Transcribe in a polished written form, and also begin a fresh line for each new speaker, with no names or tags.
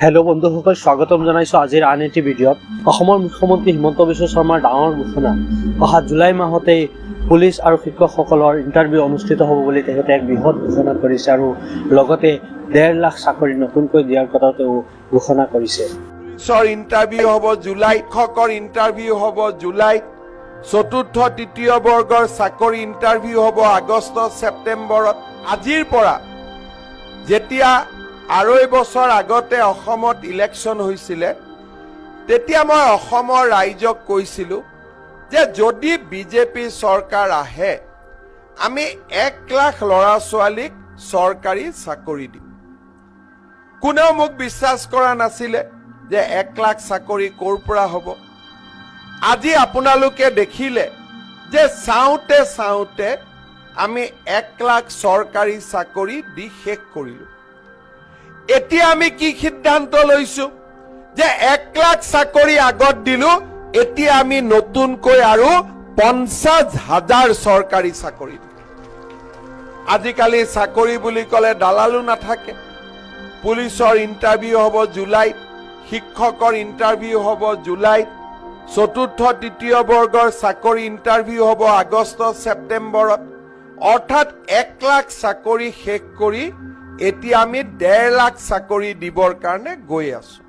Hello' বন্ধুসকল, স্বাগতম জনাইছোঁ আজিৰ আন এটি ভিডিঅ'ত। অসমৰ মুখ্যমন্ত্ৰী হিমন্ত বিশ্ব শৰ্মাৰ ডাঙৰ ঘোষণা। অহা জুলাই মাহতেই পুলিচ আৰু শিক্ষকসকলৰ ইণ্টাৰভিউ অনুষ্ঠিত হ'ব বুলি তেখেতে এক বৃহৎ ঘোষণা কৰিছে আৰু লগতে 1.5 লাখ চাকৰি নতুনকৈ দিয়াৰ কথাও তেওঁ ঘোষণা কৰিছে।
পুলিচৰ ইণ্টাৰভিউ হ'ব জুলাইত, শিক্ষকৰ ইণ্টাৰভিউ হ'ব জুলাইত, চতুৰ্থ তৃতীয় বৰ্গৰ চাকৰি ইণ্টাৰভিউ হ'ব আগষ্ট ছেপ্টেম্বৰত। আজিৰ পৰা যেতিয়া 2.5 বছৰ আগতে অসমত ইলেকশ্যন হৈছিলে, তেতিয়া মই অসমৰ ৰাইজক কৈছিলোঁ যে যদি বিজেপি চৰকাৰ আহে আমি 1 লাখ ল'ৰা ছোৱালীক চৰকাৰী চাকৰি দিম। কোনেও মোক বিশ্বাস কৰা নাছিলে যে 1 লাখ চাকৰি ক'ৰ পৰা হ'ব। আজি আপোনালোকে দেখিলে যে চাওঁতে চাওঁতে আমি 1 লাখ চৰকাৰী চাকৰি দি শেষ কৰিলোঁ। এতিয়া আমি কি সিদ্ধান্ত লৈছো যে 1 লাখ চাকৰি আগত দিলো, এতিয়া আমি নতুনকৈ আৰু 50,000 চৰকাৰী চাকৰি দিম। আজিকালি চাকৰি বুলি ক'লে দালালো নাথাকে। পুলিচৰ ইণ্টাৰভিউ হ'ব জুলাইত, শিক্ষকৰ ইণ্টাৰভিউ হ'ব জুলাইত, চতুৰ্থ তৃতীয় বৰ্গৰ চাকৰি ইণ্টাৰভিউ হ'ব আগষ্ট ছেপ্টেম্বৰত। অৰ্থাৎ 1 লাখ চাকৰি শেষ কৰি এতিয়া আমি 1.5 লাখ চাকৰি দিবৰ কাৰণে গৈ আছো।